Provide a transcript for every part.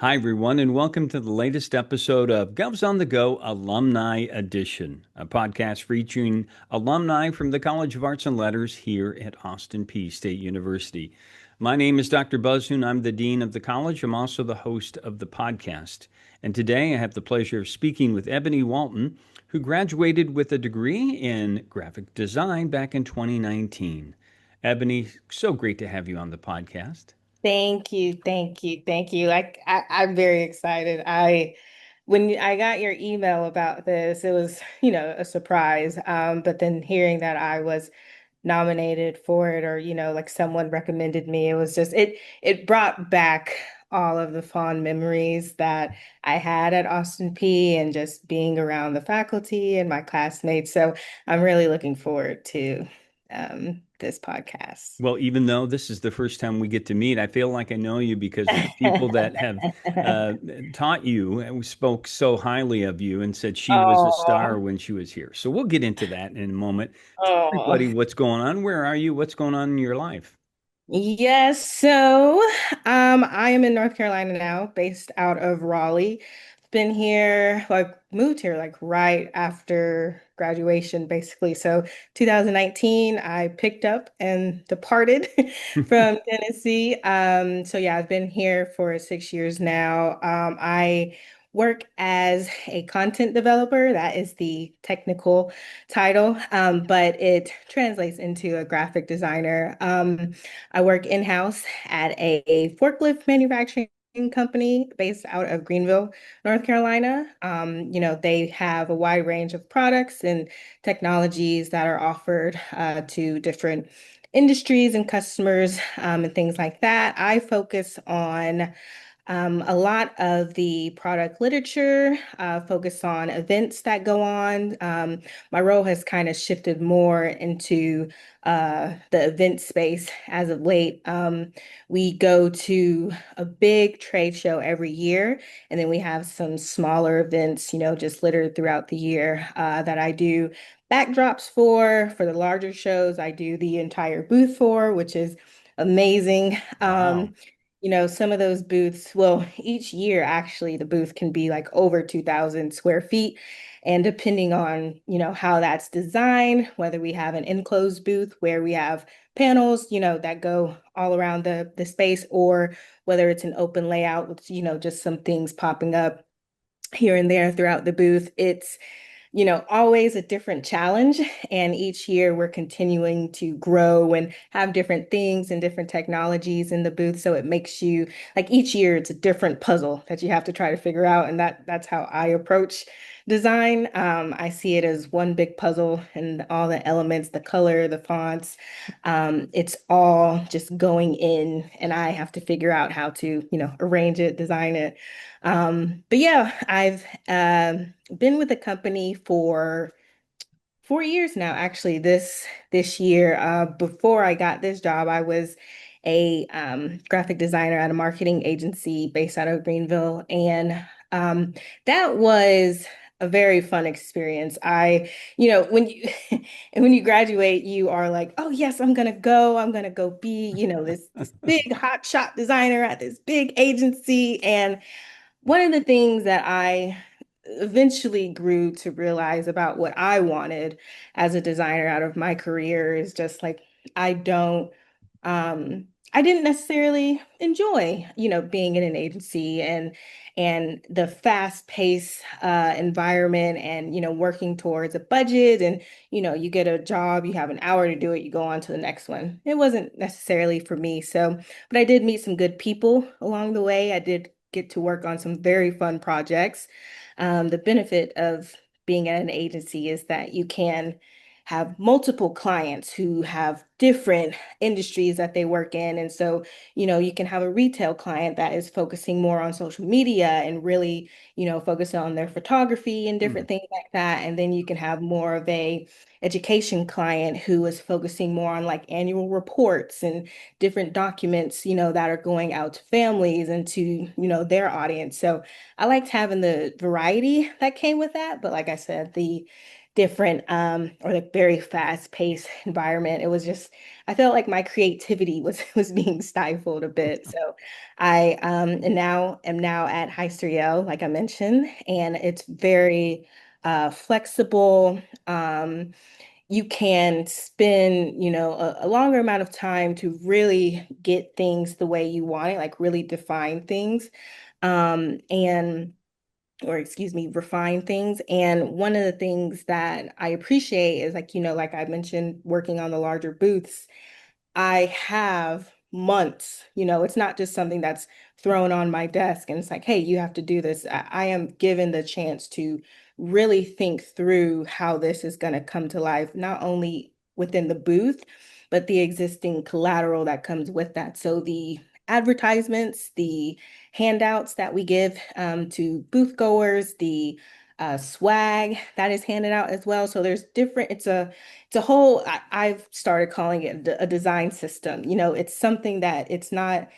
Hi, everyone, and welcome to the latest episode of Govs on the Go Alumni Edition, a podcast featuring alumni from the College of Arts and Letters here at Austin Peay State University. My name is Dr. Buzz Hoon. I'm the Dean of the College. I'm also the host of the podcast. And today I have the pleasure of speaking with Ebony Walton, who graduated with a degree in graphic design back in 2019. Ebony, so great to have you on the podcast. Thank you, thank you, thank you. I'm very excited. When I got your email about this, it was, a surprise. But then hearing that I was nominated for it, or like someone recommended me, it was just it brought back all of the fond memories that I had at Austin Peay and just being around the faculty and my classmates. So I'm really looking forward to this podcast. Well, even though this is the first time we get to meet, I feel like I know you because of the people that have taught you and spoke so highly of you and said she was a star Oh, when she was here. So we'll get into that in a moment. Tell oh. everybody what's going on. Where are you? What's going on in your life? Yes, so I am in North Carolina now, based out of Raleigh. Been here, like moved here like right after graduation, basically. So 2019, I picked up and departed from Tennessee. So yeah, I've been here for 6 years now. I work as a content developer. That is the technical title, but it translates into a graphic designer. I work in-house at a forklift manufacturing company based out of Greenville, North Carolina. They have a wide range of products and technologies that are offered to different industries and customers, and things like that. I focus on a lot of the product literature, focus on events that go on. My role has kind of shifted more into the event space as of late. We go to a big trade show every year, and then we have some smaller events, just littered throughout the year that I do backdrops for. For the larger shows, I do the entire booth for, which is amazing. Wow. Some of those booths, well, each year actually the booth can be like over 2,000 square feet. And depending on, how that's designed, whether we have an enclosed booth where we have panels, that go all around the space, or whether it's an open layout with, just some things popping up here and there throughout the booth. It's always a different challenge. And each year we're continuing to grow and have different things and different technologies in the booth. So it makes you like each year it's a different puzzle that you have to try to figure out. And that's how I approach design. I see it as one big puzzle and all the elements, the color, the fonts. It's all just going in, and I have to figure out how to, arrange it, design it. But yeah, I've been with the company for 4 years now. Actually, this year, before I got this job, I was a graphic designer at a marketing agency based out of Greenville, and that was a very fun experience. When you and when you graduate, you are like, oh yes, I'm gonna go be, this big hot shot designer at this big agency. And one of the things that I eventually grew to realize about what I wanted as a designer out of my career is just like I don't I didn't necessarily enjoy, being in an agency and the fast-paced environment and working towards a budget and you get a job, you have an hour to do it, you go on to the next one. It wasn't necessarily for me. So, but I did meet some good people along the way. I did get to work on some very fun projects. The benefit of being at an agency is that you can have multiple clients who have different industries that they work in. And so, you can have a retail client that is focusing more on social media and really, focus on their photography and Hmm. different things like that. And then you can have more of a education client who is focusing more on like annual reports and different documents, that are going out to families and to, their audience. So I liked having the variety that came with that. But like I said, the different or the very fast-paced environment, it was just I felt like my creativity was was being stifled a bit. So I and now am now at Hyster-Yale, like I mentioned, and it's very flexible. You can spend, a longer amount of time to really get things the way you want it, like really define things. And or excuse me, refine things. And one of the things that I appreciate is like, like I mentioned, working on the larger booths, I have months, it's not just something that's thrown on my desk and it's like, hey, you have to do this. I am given the chance to really think through how this is going to come to life, not only within the booth, but the existing collateral that comes with that. So the advertisements, the handouts that we give to booth goers, the swag that is handed out as well. So there's different, it's a whole, I've started calling it a design system. It's something that it's not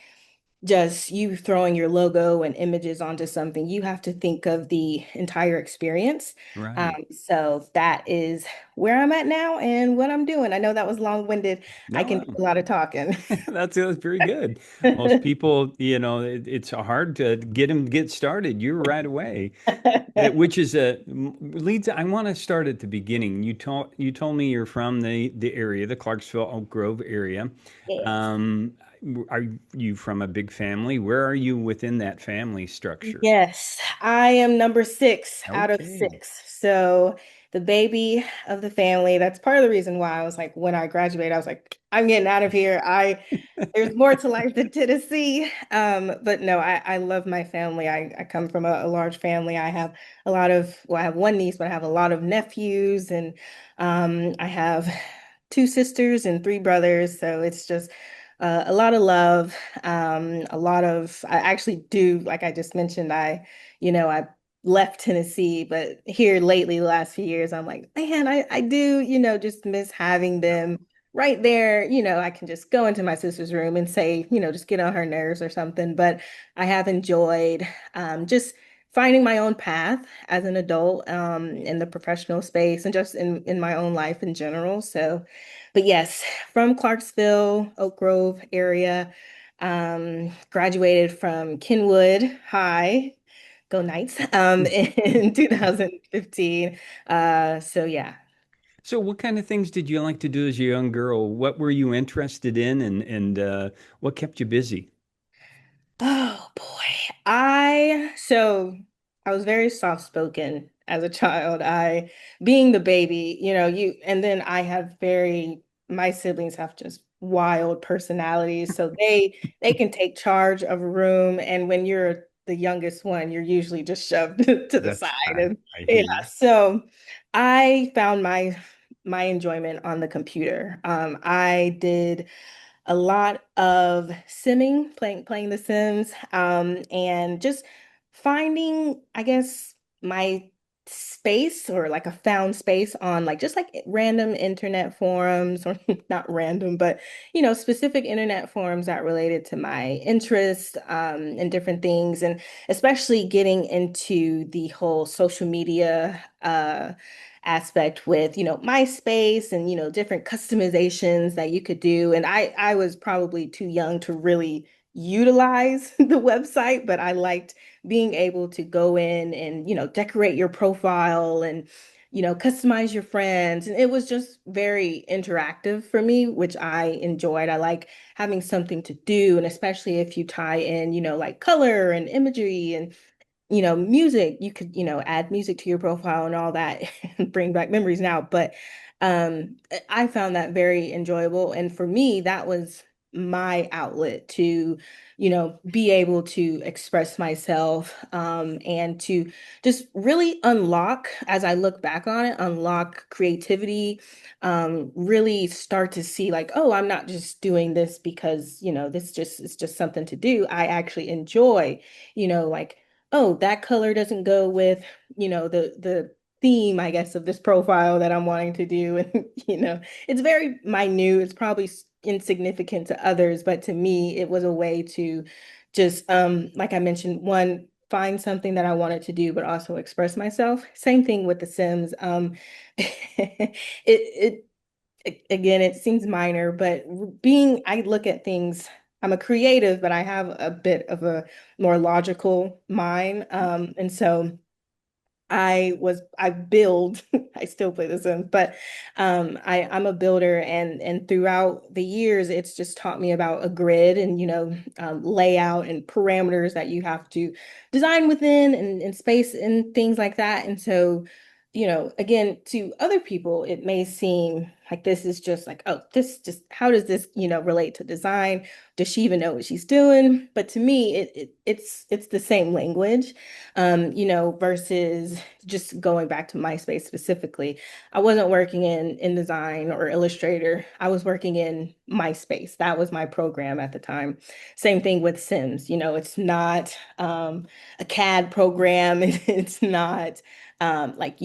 just you throwing your logo and images onto something. You have to think of the entire experience. Right. So that is where I'm at now and what I'm doing. I know that was long-winded. I can do No, a lot of talking. that's very good. Most people, it's hard to get started. You're right away. Which is leads. I want to start at the beginning. You told me you're from the area, the Clarksville Oak Grove area. Yes. Um, are you from a big family? Where are you within that family structure? Yes, I am number six out of Okay. six. So the baby of the family, that's part of the reason why I was like, when I graduated, I was like, I'm getting out of here. There's more to life than Tennessee. But no, I love my family. I come from a large family. I have I have one niece, but I have a lot of nephews and I have two sisters and three brothers. So it's just a lot of love, I actually do, like I just mentioned, I left Tennessee, but here lately, the last few years, I'm like, man, I do, just miss having them right there. I can just go into my sister's room and say, just get on her nerves or something. But I have enjoyed just finding my own path as an adult in the professional space and just in my own life in general. So, but yes, from Clarksville, Oak Grove area, graduated from Kenwood High, go Knights, in 2015. So yeah. So, what kind of things did you like to do as a young girl? What were you interested in, and what kept you busy? Oh boy. I was very soft-spoken as a child. Being the baby, and then I have my siblings have just wild personalities. So they can take charge of a room. And when you're the youngest one, you're usually just shoved to the side. That's And I hear yeah, you. so I found my enjoyment on the computer. I did a lot of simming, playing The Sims, and just finding, I guess, my space or like a found space on like just like random internet forums or not random, but specific internet forums that related to my interests and different things, and especially getting into the whole social media aspect with, MySpace and, different customizations that you could do. And I was probably too young to really utilize the website, but I liked being able to go in and, decorate your profile and, customize your friends. And it was just very interactive for me, which I enjoyed. I like having something to do. And especially if you tie in, like color and imagery and music, you could, add music to your profile and all that and bring back memories now. But I found that very enjoyable. And for me, that was my outlet to, be able to express myself, and to just really unlock, as I look back on it, unlock creativity, really start to see like, oh, I'm not just doing this because, this just it's just something to do. I actually enjoy, like, oh, that color doesn't go with, the theme, I guess, of this profile that I'm wanting to do. And, it's very minute. It's probably insignificant to others, but to me, it was a way to just, like I mentioned, one, find something that I wanted to do, but also express myself. Same thing with The Sims. Again, it seems minor, but I look at things, I'm a creative, but I have a bit of a more logical mind. And so I build, I still play The Sims, but I'm a builder, and throughout the years, it's just taught me about a grid and, layout and parameters that you have to design within, and space and things like that. And so, again, to other people, it may seem like this is just like, oh, this just, how does this, relate to design? Does she even know what she's doing? But to me, it's the same language, versus just going back to MySpace specifically. I wasn't working in design or Illustrator. I was working in MySpace. That was my program at the time. Same thing with Sims. It's not a CAD program. It's not like,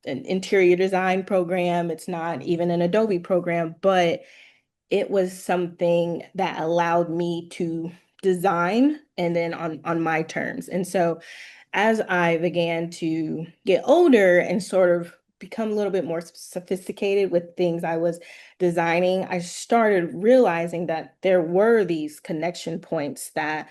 an interior design program. It's not even an Adobe program, but it was something that allowed me to design and then on my terms. And so as I began to get older and sort of become a little bit more sophisticated with things I was designing, I started realizing that there were these connection points that,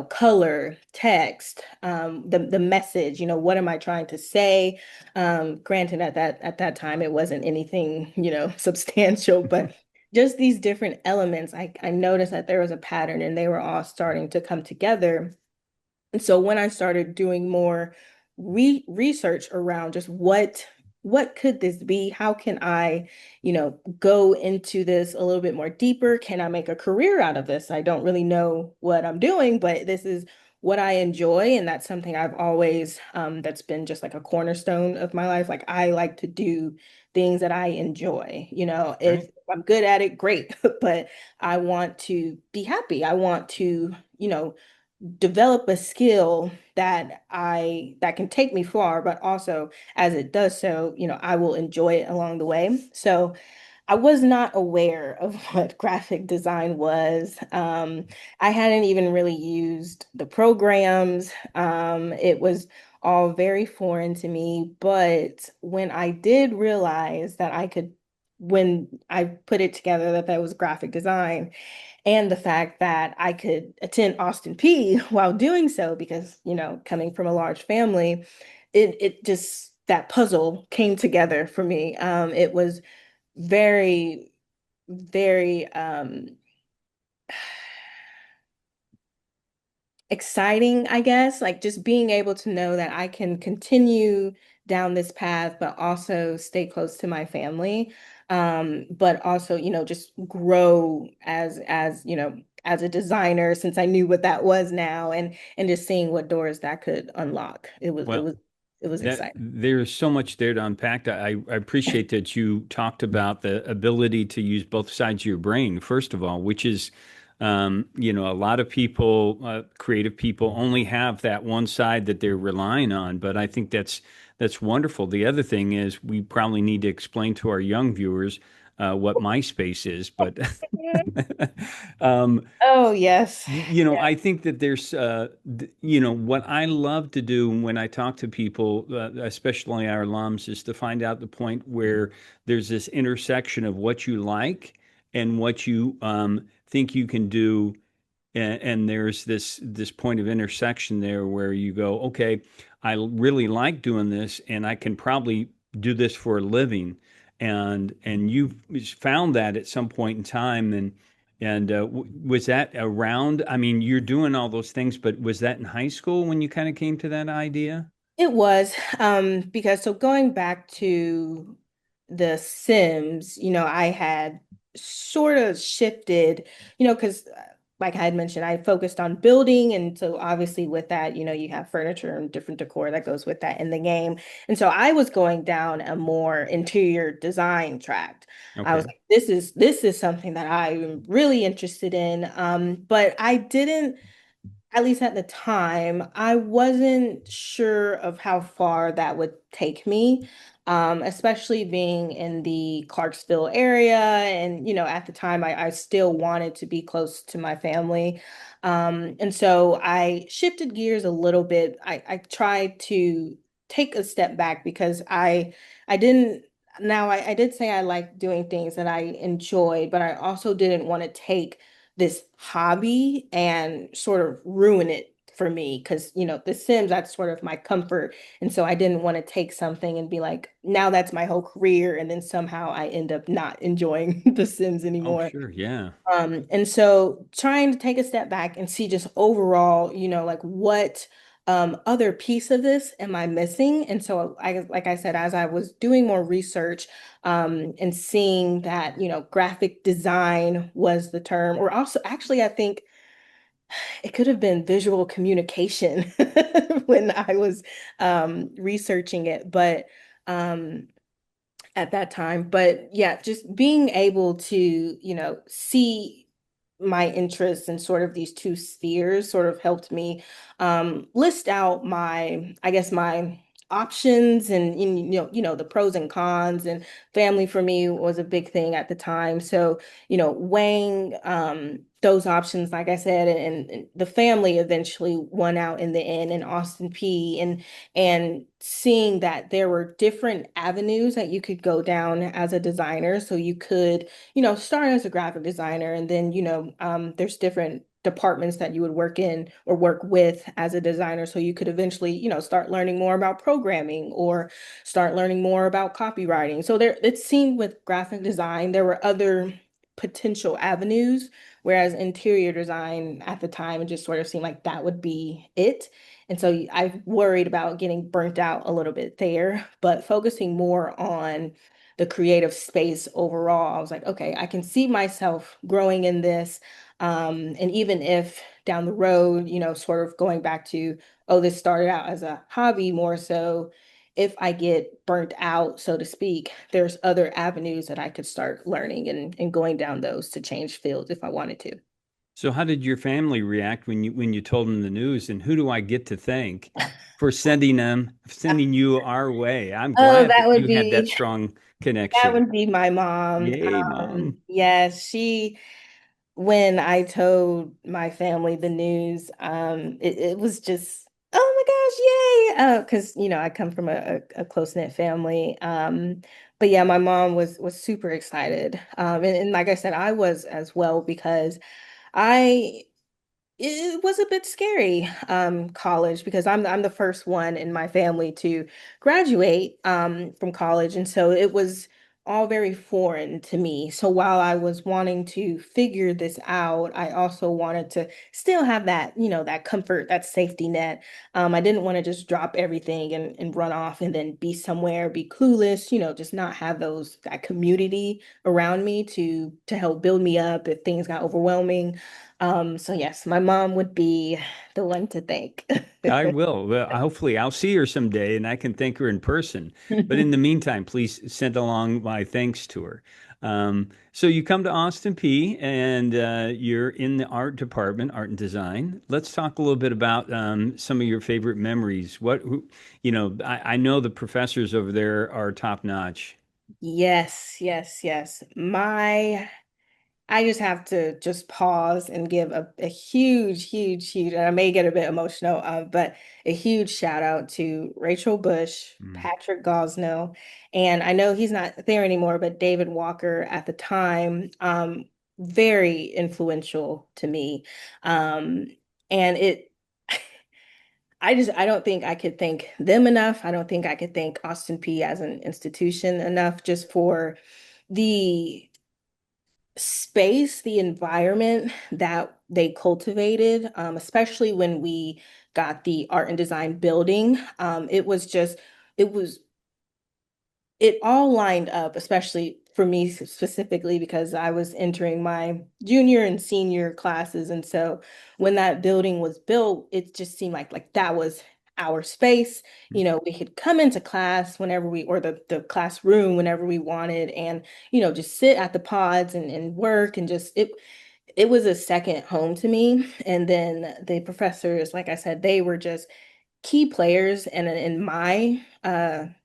color, text, the message, what am I trying to say? Granted, at that time it wasn't anything, substantial, but just these different elements, I noticed that there was a pattern and they were all starting to come together. And so when I started doing more research around just what could this be? How can I, go into this a little bit more deeper? Can I make a career out of this? I don't really know what I'm doing, but this is what I enjoy, and that's something I've always, that's been just like a cornerstone of my life. Like, I like to do things that I enjoy. If Right. I'm good at it, great, but I want to be happy. I want to, develop a skill that can take me far, but also as it does so, I will enjoy it along the way. So I was not aware of what graphic design was. I hadn't even really used the programs. It was all very foreign to me. But when I did realize that when I put it together, that was graphic design, and the fact that I could attend Austin Peay while doing so, because, coming from a large family, it just, that puzzle came together for me. It was very, very exciting, I guess, like just being able to know that I can continue down this path, but also stay close to my family. But also, just grow as a designer, since I knew what that was now, and just seeing what doors that could unlock. Well, It was that exciting. there's so much there to unpack. I appreciate that you talked about the ability to use both sides of your brain, first of all, which is, a lot of people, creative people, only have that one side that they're relying on. But I think that's wonderful. The other thing is we probably need to explain to our young viewers what MySpace is, but um, Oh, yes. I think that there's, what I love to do when I talk to people, especially our alums, is to find out the point where there's this intersection of what you like and what you think you can do, and there's this point of intersection there where you go, okay, I really like doing this, and I can probably do this for a living, and you found that at some point in time, and was that around? I mean, you're doing all those things, but was that in high school when you kind of came to that idea? It was, because so going back to The Sims, I had sort of shifted, because like I had mentioned, I focused on building. And so obviously with that, you have furniture and different decor that goes with that in the game. And so I was going down a more interior design track. I was Okay. like, this is something that I'm really interested in. But I didn't, at least at the time, I wasn't sure of how far that would take me, especially being in the Clarksville area. And, at the time, I still wanted to be close to my family. And so I shifted gears a little bit. I tried to take a step back because I didn't, now I did say I liked doing things that I enjoyed, but I also didn't want to take this hobby and sort of ruin it for me because The Sims, that's sort of my comfort. And so I didn't want to take something and be like, now that's my whole career, and then somehow I end up not enjoying The Sims Oh, anymore. sure. Yeah. And so trying to take a step back and see just overall, like what other piece of this am I missing? And so like I said, as I was doing more research and seeing that, graphic design was the term, or also actually I think it could have been visual communication when I was researching it, but um at that time. But yeah, just being able to, see my interests in sort of these two spheres sort of helped me list out I guess, my options and, the pros and cons. And family for me was a big thing at the time. So, weighing those options, like I said, and the family eventually won out in the end in Austin Peay. And seeing that there were different avenues that you could go down as a designer. So you could, start as a graphic designer, and then, there's different departments that you would work in or work with as a designer. So you could eventually, start learning more about programming or start learning more about copywriting. So it seemed with graphic design, there were other potential avenues, whereas interior design at the time, it just sort of seemed like that would be it. And so I worried about getting burnt out a little bit there, but focusing more on the creative space overall, I was like, okay, I can see myself growing in this. And even if down the road, sort of going back to, oh, this started out as a hobby more so, if I get burnt out, so to speak, there's other avenues that I could start learning and going down those to change fields if I wanted to. So how did your family react when you told them the news, and who do I get to thank for sending you our way? I'm Oh, glad that you had that strong that connection. would be my mom. Yay, mom. Yes, when I told my family the news, it was just, oh my gosh, yay. Because, I come from a close-knit family. But yeah, my mom was super excited. And like I said, I was as well because I it was a bit scary, college, because I'm the first one in my family to graduate from college. And so it was all very foreign to me. So while I was wanting to figure this out, I also wanted to still have that, that comfort, that safety net. I didn't want to just drop everything and run off and then be somewhere, be clueless, just not have that community around me to help build me up if things got overwhelming. So yes, my mom would be the one to thank. I will. Well, hopefully, I'll see her someday and I can thank her in person. But in the meantime, please send along my thanks to her. So you come to Austin P and you're in the art department, art and design. Let's talk a little bit about some of your favorite memories. I know the professors over there are top notch. Yes, yes, yes. I just have to just pause and give a huge, huge, huge, and I may get a bit emotional, but a huge shout out to Rachel Bush, Mm. Patrick Gosnell, and I know he's not there anymore, but David Walker at the time, very influential to me. Um, and I don't think I could thank them enough. I don't think I could thank Austin P as an institution enough just for the space, the environment that they cultivated, especially when we got the art and design building. It was just, it was, it all lined up, especially for me specifically because I was entering my junior and senior classes. And so when that building was built, it just seemed like that was our space. We could come into class whenever or the classroom whenever we wanted and, just sit at the pods and work and just it was a second home to me. And then the professors, like I said, they were just key players in my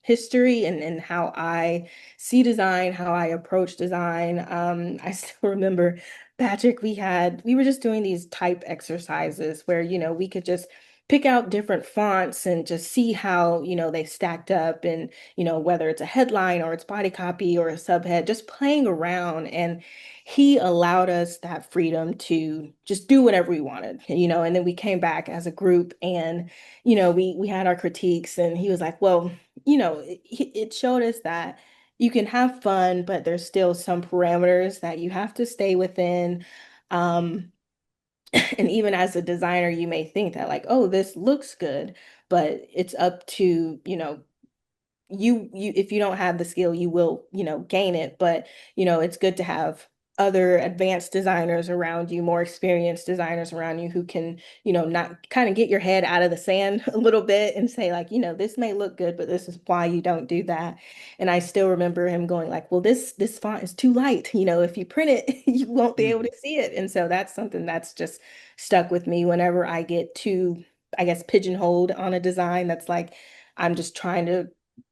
history and how I see design, how I approach design. I still remember, Patrick, we were just doing these type exercises where, we could just pick out different fonts and just see how, they stacked up and, whether it's a headline or it's body copy or a subhead, just playing around. And he allowed us that freedom to just do whatever we wanted, and then we came back as a group and we had our critiques and he was like, well, it showed us that you can have fun, but there's still some parameters that you have to stay within. Um, and even as a designer, you may think that like, oh, this looks good, but it's up to, you if you don't have the skill you will gain it, but it's good to have other advanced designers around you, more experienced designers around you who can not kind of get your head out of the sand a little bit and say like, this may look good but this is why you don't do that. And I still remember him going like, well, this font is too light, if you print it you won't be able Mhm. to see it. And so that's something that's just stuck with me whenever I get too, I guess, pigeonholed on a design that's like I'm just trying to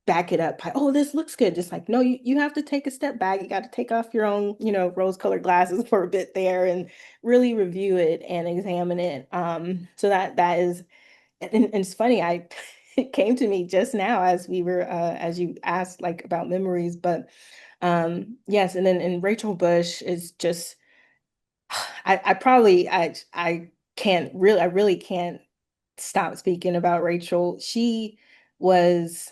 back it up by, oh, this looks good. Just like, no, you have to take a step back. You got to take off your own, rose-colored glasses for a bit there and really review it and examine it. So that is, and it's funny, it came to me just now as we were, as you asked like about memories, but yes, and then and Rachel Bush is just, I probably, I really can't stop speaking about Rachel. She was,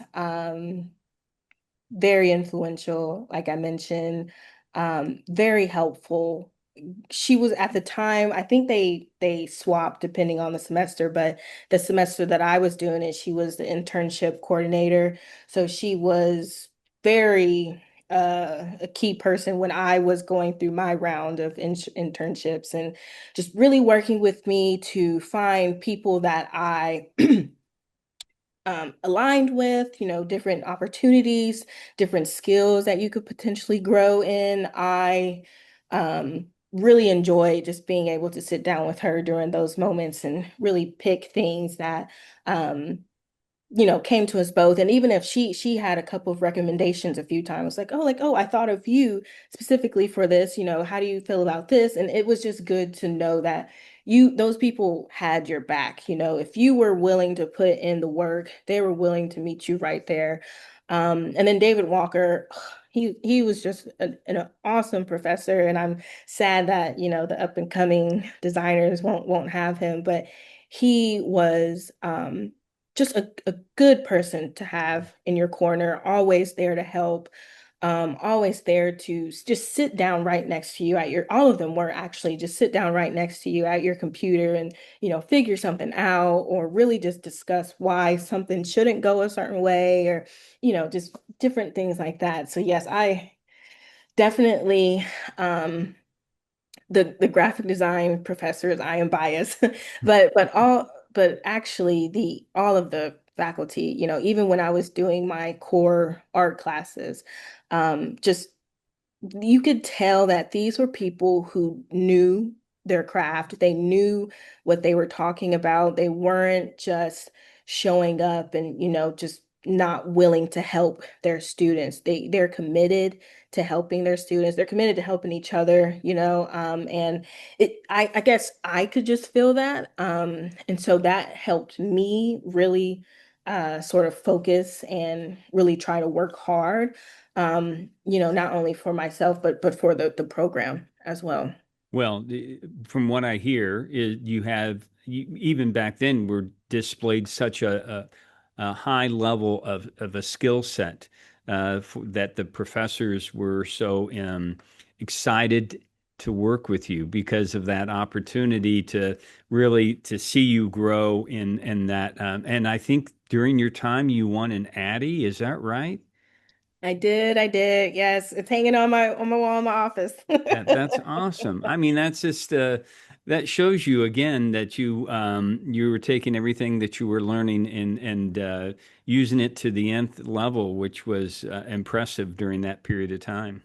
very influential, like I mentioned, very helpful. She was at the time, I think they swapped depending on the semester, but the semester that I was doing it, she was the internship coordinator. So she was very a key person when I was going through my round of internships and just really working with me to find people that I aligned with, different opportunities, different skills that you could potentially grow in. I really enjoy just being able to sit down with her during those moments and really pick things that came to us both. And even if she had a couple of recommendations a few times, like, oh, I thought of you specifically for this, how do you feel about this? And it was just good to know that those people had your back. If you were willing to put in the work, they were willing to meet you right there. And then David Walker, he was just an awesome professor, and I'm sad that, the up and coming designers won't have him, but he was just a good person to have in your corner, always there to help, always there to just sit down right next to you at all of them were actually just sit down right next to you at your computer and, figure something out or really just discuss why something shouldn't go a certain way or, just different things like that. So yes, I definitely, the graphic design professors, I am biased, but actually the all of the faculty, even when I was doing my core art classes, just you could tell that these were people who knew their craft. They knew what they were talking about. They weren't just showing up and, just not willing to help their students. They're committed to helping their students. They're committed to helping each other, and I guess I could just feel that. And so that helped me really sort of focus and really try to work hard, not only for myself, but for the program as well. Well, from what I hear, even back then were displayed such a high level of a skill set that the professors were so excited to work with you because of that opportunity to really to see you grow in that. And I think during your time you won an Addy, is that right? I did, I did. Yes, it's hanging on my wall in my office. That's awesome. I mean, that's just that shows you again that you were taking everything that you were learning and using it to the nth level, which was impressive during that period of time.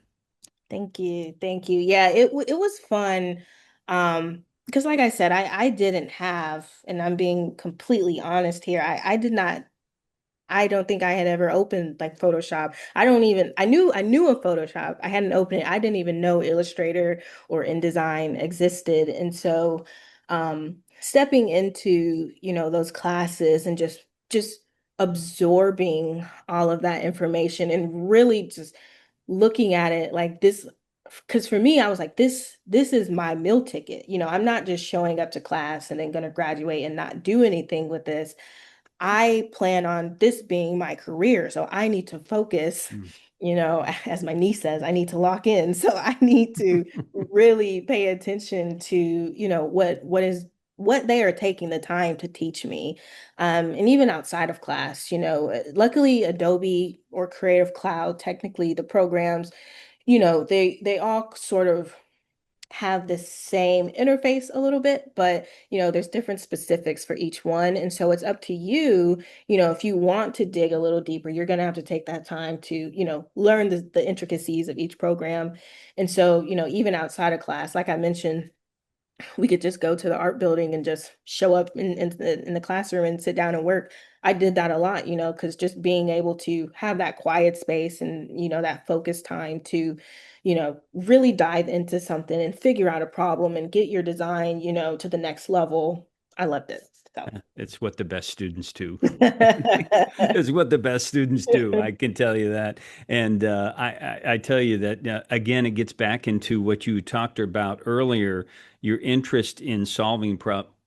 Thank you. Thank you. Yeah, it was fun. Because like I said, I didn't have, and I'm being completely honest here, I did not I don't think I had ever opened like Photoshop. I knew of Photoshop. I hadn't opened it. I didn't even know Illustrator or InDesign existed. And so stepping into, those classes and just absorbing all of that information and really just looking at it like this, because for me, I was like, this is my meal ticket. I'm not just showing up to class and then gonna graduate and not do anything with this. I plan on this being my career. So I need to focus, Mm. as my niece says, I need to lock in. So I need to really pay attention to, what they are taking the time to teach me. And even outside of class, luckily Adobe or Creative Cloud, technically the programs, they all sort of have the same interface a little bit, but there's different specifics for each one. And so it's up to you, if you want to dig a little deeper, you're going to have to take that time to, learn the intricacies of each program. And so, even outside of class, like I mentioned, we could just go to the art building and just show up in the classroom and sit down and work. I did that a lot, because just being able to have that quiet space and, that focus time to, really dive into something and figure out a problem and get your design, to the next level. I loved it. So. It's what the best students do. It's what the best students do. I can tell you that. And I tell you that, again, it gets back into what you talked about earlier, your interest in solving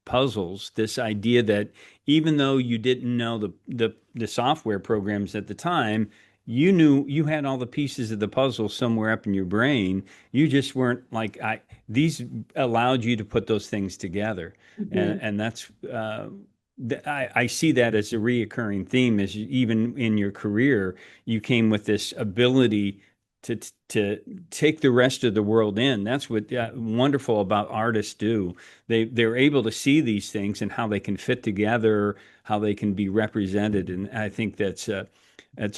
puzzles, this idea that even though you didn't know the software programs at the time, you knew you had all the pieces of the puzzle somewhere up in your brain. You just weren't like these allowed you to put those things together. Mhm. And that's I see that as a reoccurring theme. Is even in your career, you came with this ability to take the rest of the world in. That's what wonderful about artists do. They're able to see these things and how they can fit together, how they can be represented, and I think that's a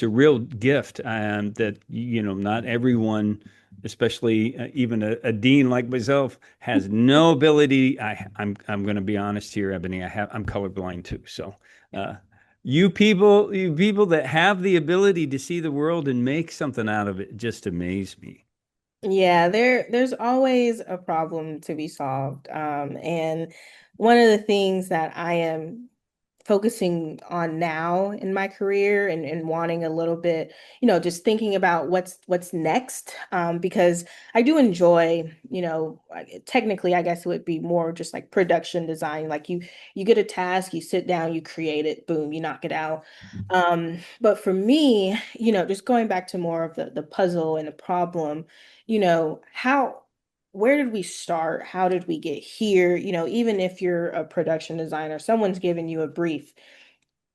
real gift that not everyone, especially even a dean like myself, has no ability. I'm going to be honest here, Ebony. I'm colorblind too. So uh, you people that have the ability to see the world and make something out of it just amaze me. Yeah, there's always a problem to be solved. And one of the things that I am focusing on now in my career and wanting a little bit, just thinking about what's next. Because I do enjoy, technically, I guess it would be more just like production design. Like you get a task, you sit down, you create it, boom, you knock it out. But for me, just going back to more of the puzzle and the problem, how where did we start? How did we get here? Even if you're a production designer, someone's given you a brief.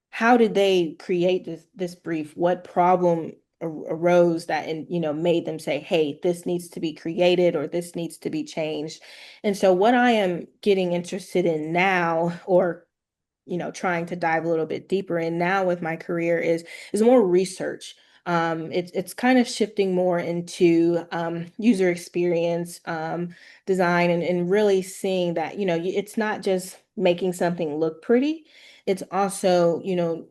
How did they create this brief? What problem arose that and made them say, "Hey, this needs to be created or this needs to be changed." And so what I am getting interested in now, or trying to dive a little bit deeper in now with my career is more research. It's kind of shifting more into user experience design and really seeing that, it's not just making something look pretty. It's also,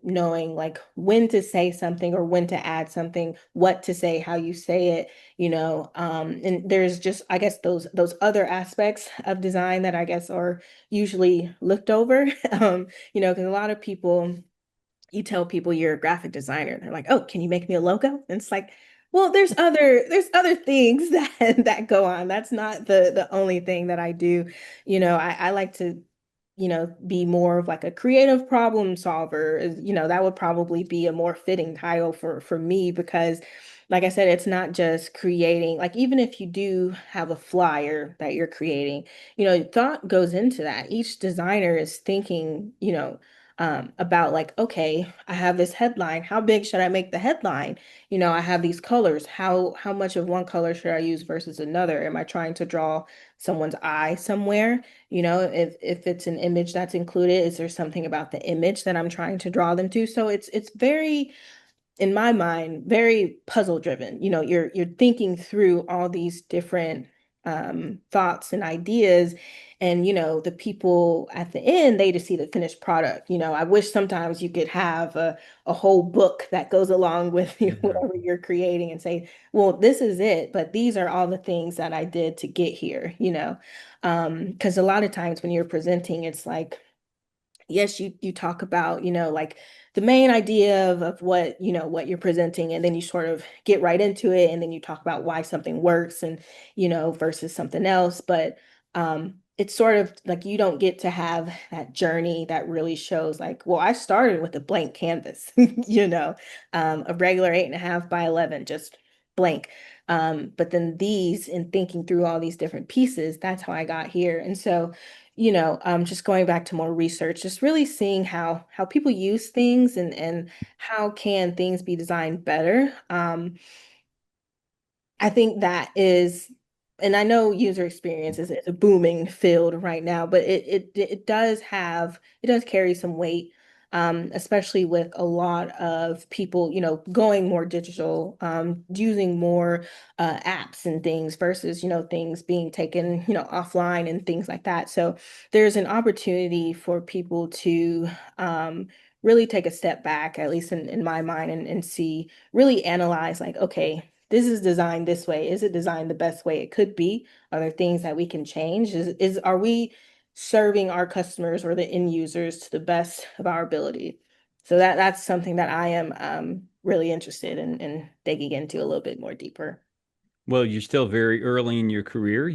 knowing like when to say something or when to add something, what to say, how you say it, and there's just, I guess, those other aspects of design that I guess are usually looked over. Because a lot of people, you tell people you're a graphic designer, they're like, "Oh, can you make me a logo?" And it's like, well, there's other things that go on. That's not the only thing that I do. I like to, be more of like a creative problem solver. That would probably be a more fitting title for me because like I said, it's not just creating, like even if you do have a flyer that you're creating, thought goes into that. Each designer is thinking, about like, okay, I have this headline. How big should I make the headline? I have these colors. How much of one color should I use versus another? Am I trying to draw someone's eye somewhere? If it's an image that's included, is there something about the image that I'm trying to draw them to? So it's very, in my mind, very puzzle driven. You're thinking through all these different thoughts and ideas, and the people at the end, they just see the finished product. I wish sometimes you could have a whole book that goes along with Mhm. whatever you're creating and say, well, this is it, but these are all the things that I did to get here. Because a lot of times when you're presenting, it's like, yes, you talk about, like the main idea of what, what you're presenting, and then you sort of get right into it, and then you talk about why something works and, versus something else. But it's sort of like you don't get to have that journey that really shows like, well, I started with a blank canvas, a regular 8.5 by 11, just blank. But then these, and thinking through all these different pieces, that's how I got here. And so just going back to more research, just really seeing how people use things, and how can things be designed better. I think that is, and I know user experience is a booming field right now, but it does carry some weight, especially with a lot of people, going more digital, using more apps and things versus, things being taken, offline and things like that. So there's an opportunity for people to really take a step back, at least in my mind, and see, really analyze like, okay, this is designed this way. Is it designed the best way it could be? Are there things that we can change? Are we serving our customers or the end users to the best of our ability? So that's something that I am really interested in digging into a little bit more deeper. Well, you're still very early in your career.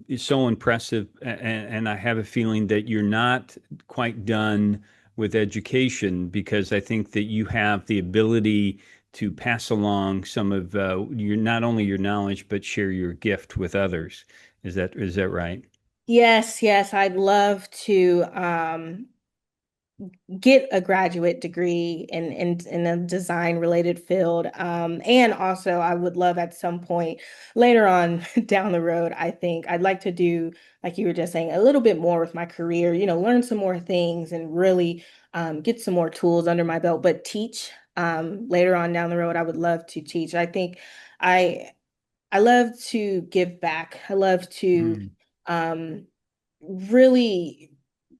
It's so impressive, and I have a feeling that you're not quite done with education because I think that you have the ability to pass along some of your not only your knowledge but share your gift with others. Is that right? Yes, yes, I'd love to get a graduate degree in a design related field. And also I would love at some point later on down the road, I think I'd like to do, like you were just saying, a little bit more with my career, learn some more things and really get some more tools under my belt, but teach later on down the road. I would love to teach. I think I I love to give back. I love to Mm. um, really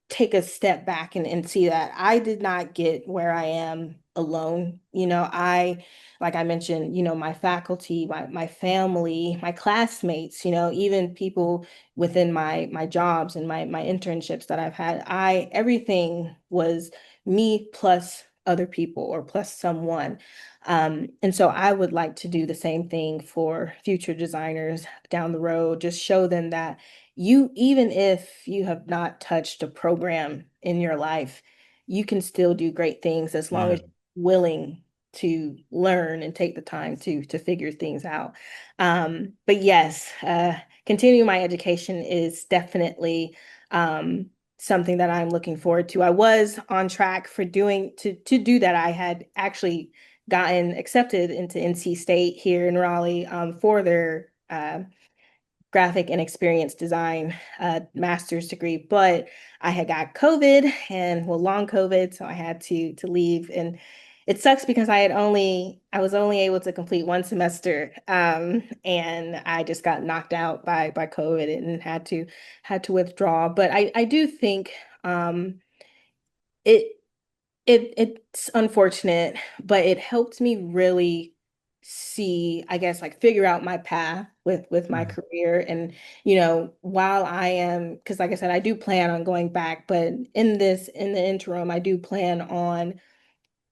take a step back and see that I did not get where I am alone. Like I mentioned, my faculty, my family, my classmates, even people within my jobs and my internships that I've had, everything was me plus other people or plus someone. And so I would like to do the same thing for future designers down the road, just show them that even if you have not touched a program in your life, you can still do great things as long Yeah. as you're willing to learn and take the time to figure things out. But yes, continuing my education is definitely something that I'm looking forward to. I was on track for doing to do that. I had actually gotten accepted into NC State here in Raleigh for their graphic and experience design master's degree, but I had got COVID, and well, long COVID, so I had to leave. And it sucks because I was only able to complete one semester, and I just got knocked out by COVID and had to withdraw. But I do think it it's unfortunate, but it helped me really see, I guess, like figure out my path with my Mhm. career. And while I am, because like I said, I do plan on going back, but in the interim, I do plan on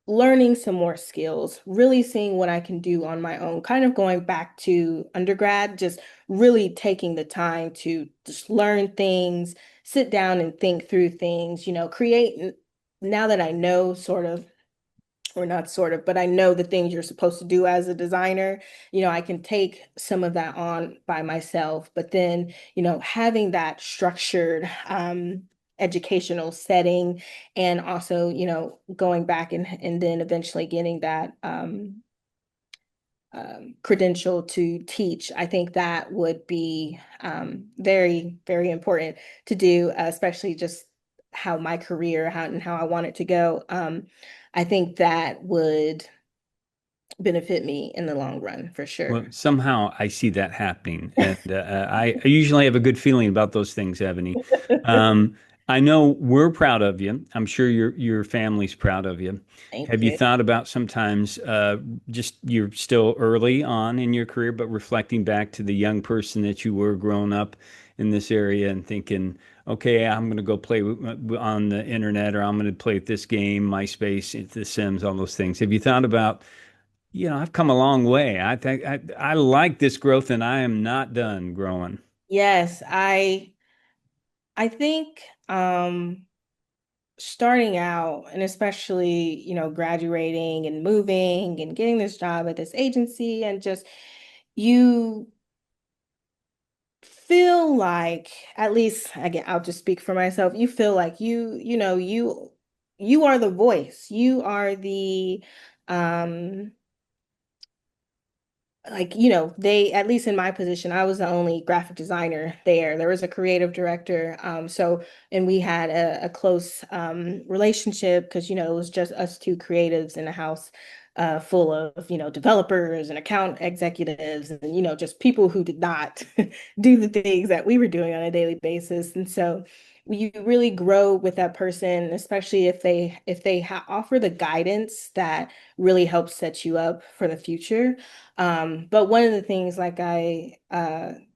learning some more skills, really seeing what I can do on my own, kind of going back to undergrad, just really taking the time to just learn things, sit down and think through things, create. Now that I know sort of, or not sort of, but I know the things you're supposed to do as a designer, I can take some of that on by myself. But then, having that structured educational setting, and also, going back and then eventually getting that credential to teach. I think that would be very, very important to do, especially just how my career, how I want it to go. I think that would benefit me in the long run for Well, sure. somehow I see that happening, and I usually have a good feeling about those things, Ebony. Um, I know we're proud of you. I'm sure your family's proud of you. Thank Have you you. thought about sometimes just you're still early on in your career, but reflecting back to the young person that you were growing up in this area and thinking, okay, I'm going to go play on the internet, or I'm going to play this game, MySpace, The Sims, all those things. Have you thought about, I've come a long way. I think I like this growth and I am not done growing. Yes, I think starting out, and especially, graduating and moving and getting this job at this agency, and just you feel like, at least again, I'll just speak for myself, you feel like you are the voice. You are the um like, they, at least in my position, I was the only graphic designer there. There was a creative director. And we had a close relationship because, it was just us two creatives in a house full of, developers and account executives and, just people who did not do the things that we were doing on a daily basis. And so you really grow with that person, especially if they offer the guidance that really helps set you up for the future. But one of the things, like that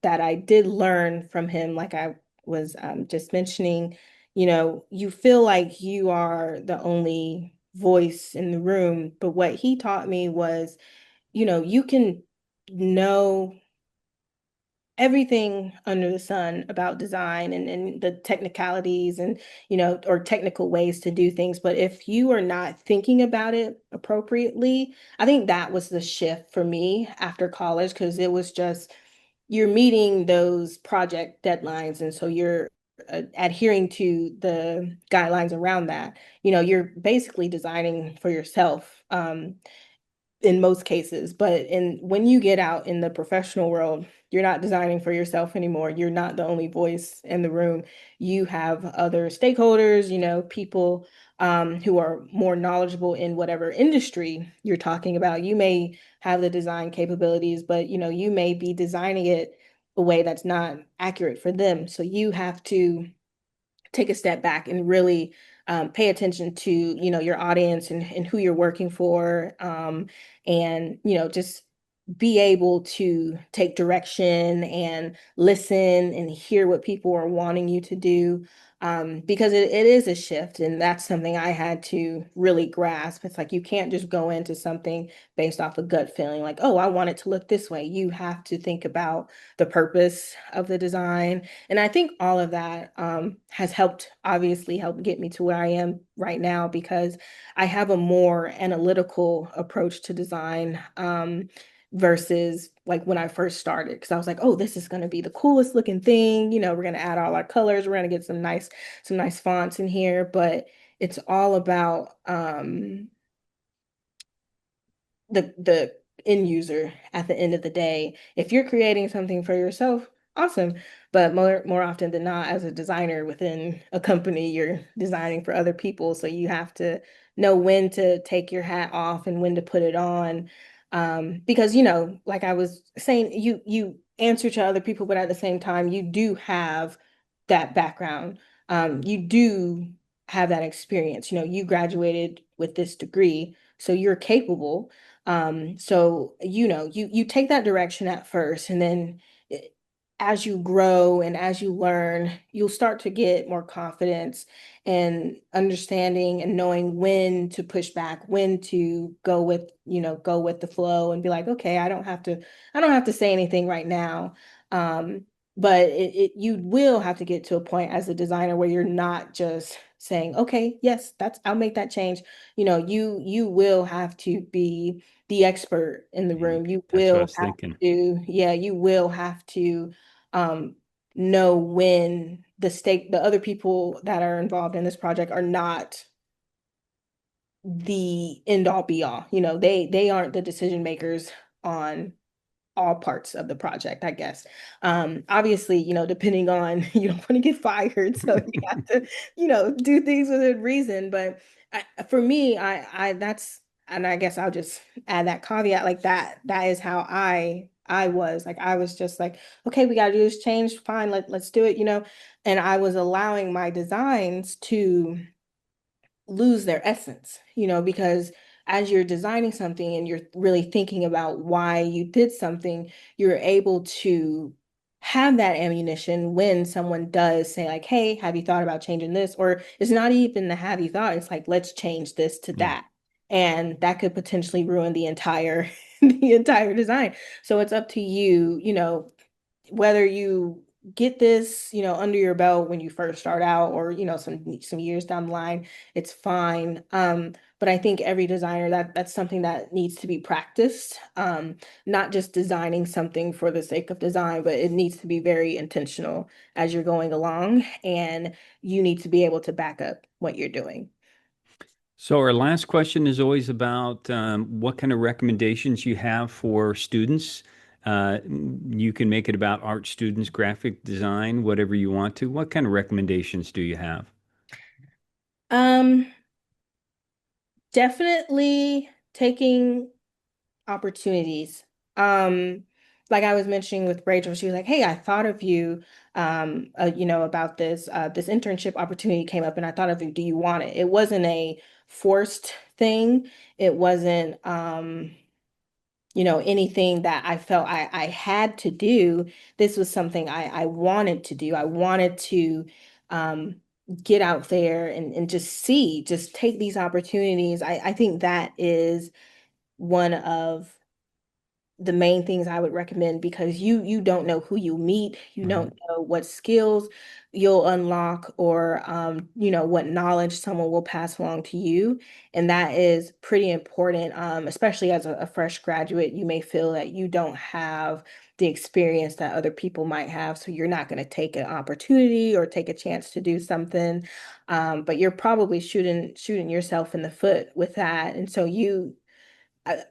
I did learn from him, like I was just mentioning, you feel like you are the only voice in the room. But what he taught me was, you can know everything under the sun about design and the technicalities and, or technical ways to do things. But if you are not thinking about it appropriately, I think that was the shift for me after college, because it was just, you're meeting those project deadlines. And so you're adhering to the guidelines around that. You're basically designing for yourself. In most cases, but when you get out in the professional world, you're not designing for yourself anymore. You're not the only voice in the room. You have other stakeholders, people who are more knowledgeable in whatever industry you're talking about. You may have the design capabilities, but you may be designing it a way that's not accurate for them. So you have to take a step back and really pay attention to, your audience and who you're working for, and just be able to take direction and listen and hear what people are wanting you to do, because it is a shift, and that's something I had to really grasp. It's like you can't just go into something based off a gut feeling like, oh, I want it to look this way. You have to think about the purpose of the design, and I think all of that has obviously helped get me to where I am right now, because I have a more analytical approach to design, versus like when I first started. Because I was like, oh, this is going to be the coolest looking thing. We're going to add all our colors. We're going to get some nice fonts in here. But it's all about the end user at the end of the day. If you're creating something for yourself, awesome. But more often than not, as a designer within a company, you're designing for other people. So you have to know when to take your hat off and when to put it on. Because, like I was saying, you answer to other people, but at the same time, you do have that background. You do have that experience. You graduated with this degree, so you're capable. So you take that direction at first, and then as you grow and as you learn, you'll start to get more confidence and understanding and knowing when to push back, when to go with the flow and be like, okay, I don't have to say anything right now. But you will have to get to a point as a designer where you're not just saying, okay, yes, I'll make that change. You will have to be the expert in the Yeah, room. You that's what I will was have thinking. to, yeah, you will have to know when. the other people that are involved in this project are not the end all be all. They aren't the decision makers on all parts of the project, I guess. Obviously, depending on you don't want to get fired, so you have to, do things within reason. But for me, I that's and I guess I'll just add that caveat like that. That is how I was like I was just like, okay, we got to do this change, fine, let's do it. And I was allowing my designs to lose their essence, because as you're designing something and you're really thinking about why you did something, you're able to have that ammunition when someone does say like, hey, have you thought about changing this? Or it's not even the have you thought, it's like, let's change this to Yeah. that. And that could potentially ruin the entire the entire design. So it's up to you, whether you get this, under your belt when you first start out or, some years down the line, it's fine. But I think every designer that's something that needs to be practiced. Not just designing something for the sake of design, but it needs to be very intentional as you're going along, and you need to be able to back up what you're doing. So our last question is always about what kind of recommendations you have for students. You can make it about art students, graphic design, whatever you want to. What kind of recommendations do you have? Um, Definitely taking opportunities. Um, like I was mentioning with Rachel, she was like, "Hey, I thought of you, about this internship opportunity came up, and I thought of you. Do you want it?" It wasn't a forced thing. It wasn't, anything that I felt I had to do. This was something I wanted to do. I wanted to um, get out there and just take these opportunities. I think that is one of the main things I would recommend, because you don't know who you meet, you Mhm. don't know what skills you'll unlock, or what knowledge someone will pass along to you. And that is pretty important, especially as a fresh graduate. You may feel that you don't have the experience that other people might have, so you're not going to take an opportunity or take a chance to do something. But you're probably shooting yourself in the foot with that. And so I,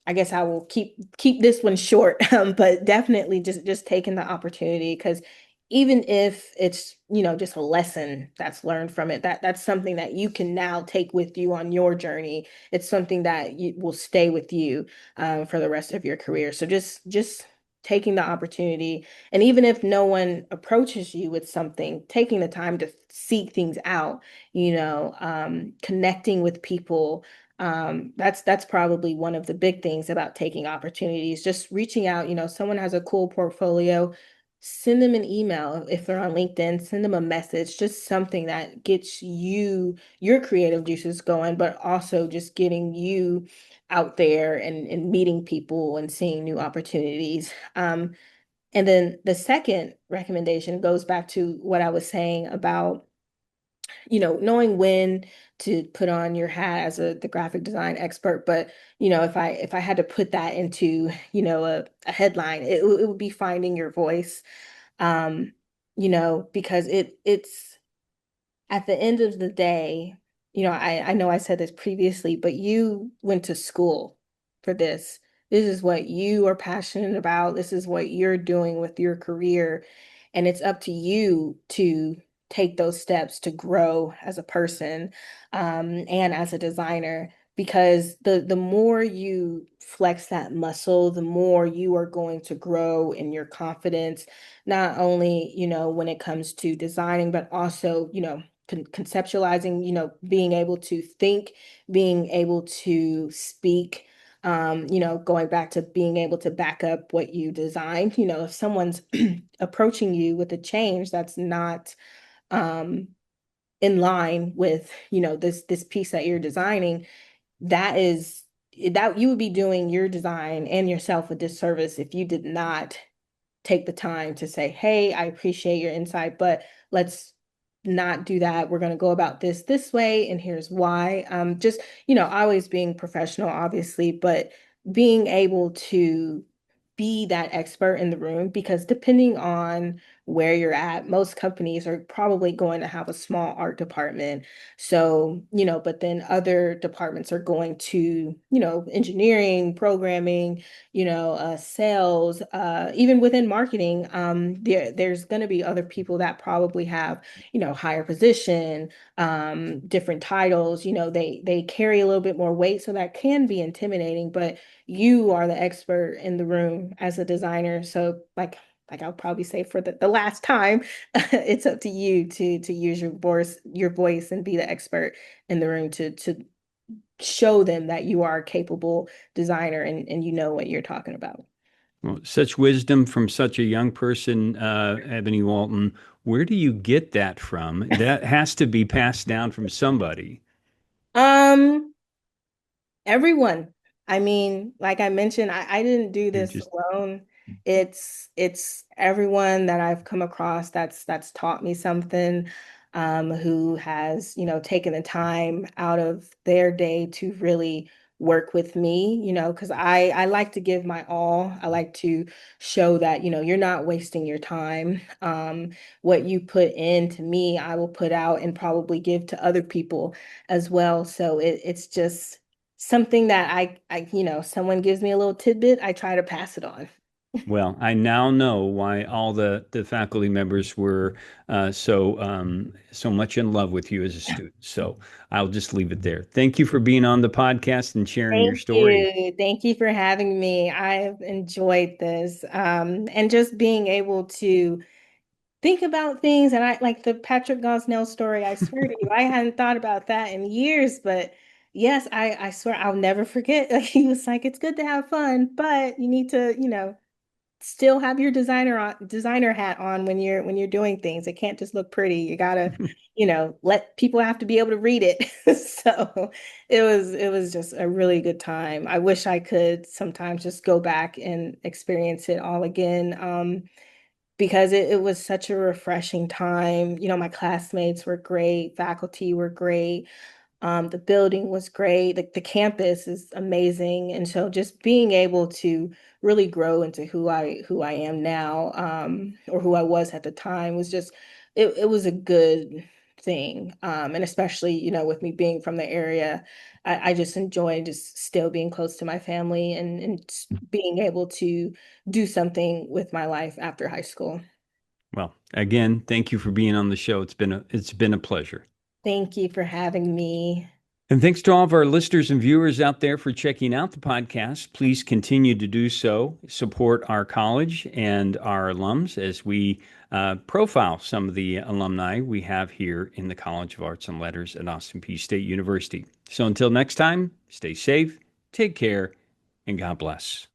I guess I will keep this one short, but definitely just taking the opportunity, because even if it's, just a lesson that's learned from it, that's something that you can now take with you on your journey. It's something that will stay with you for the rest of your career. So just taking the opportunity, and even if no one approaches you with something, taking the time to seek things out, connecting with people. That's probably one of the big things about taking opportunities, just reaching out. Someone has a cool portfolio, send them an email. If they're on LinkedIn, send them a message, just something that gets your creative juices going, but also just getting you out there and meeting people and seeing new opportunities. And then the second recommendation goes back to what I was saying about, knowing when to put on your hat as the graphic design expert. But, if I had to put that into, a headline, it would be finding your voice. Um, because it's at the end of the day, I know I said this previously, but you went to school for this. This is what you are passionate about. This is what you're doing with your career. And it's up to you to take those steps to grow as a person, and as a designer. Because the more you flex that muscle, the more you are going to grow in your confidence, not only, when it comes to designing, but also, conceptualizing, being able to think, being able to speak, going back to being able to back up what you designed. If someone's approaching you with a change that's not um, in line with, this piece that you're designing, that is that you would be doing your design and yourself a disservice if you did not take the time to say, hey, I appreciate your insight, but let's not do that. We're going to go about this way, and here's why. Just, always being professional, obviously, but being able to be that expert in the room, because depending on where you're at. Most companies are probably going to have a small art department. So, but then other departments are going to, engineering, programming, sales, even within marketing, there's going to be other people that probably have, higher position, different titles, they carry a little bit more weight, so that can be intimidating, but you are the expert in the room as a designer. So like I'll probably say for the last time, it's up to you to use your voice and be the expert in the room to show them that you are a capable designer and you know what you're talking about. Well, such wisdom from such a young person, Ebony Walton. Where do you get that from? That has to be passed down from somebody. Um, Everyone. I mean, like I mentioned, I didn't do You're this just, alone. It's everyone that I've come across that's taught me something, who has, taken the time out of their day to really work with me, because I like to give my all. I like to show that, you're not wasting your time. What you put into me, I will put out and probably give to other people as well. So it's just something that someone gives me a little tidbit, I try to pass it on. well, I now know why all the faculty members were so much in love with you as a student. So I'll just leave it there. Thank you for being on the podcast and sharing your Thank story. you. Thank you for having me. I've enjoyed this. And just being able to think about things. And I like the Patrick Gosnell story. I swear to you, I hadn't thought about that in years, but yes, I swear I'll never forget. Like he was like, it's good to have fun, but you need to, still have your designer hat on when you're doing things. It can't just look pretty. You gotta, let people have to be able to read it. So it was just a really good time. I wish I could sometimes just go back and experience it all again. Because it was such a refreshing time. My classmates were great, faculty were great. The building was great. The campus is amazing. And so just being able to really grow into who I am now, or who I was at the time was just it was a good thing. And especially, with me being from the area, I just enjoy just still being close to my family and being able to do something with my life after high school. Well, again, thank you for being on the show. It's been a pleasure. Thank you for having me. And thanks to all of our listeners and viewers out there for checking out the podcast. Please continue to do so. Support our college and our alums as we profile some of the alumni we have here in the College of Arts and Letters at Austin Peay State University. So until next time, stay safe, take care, and God bless.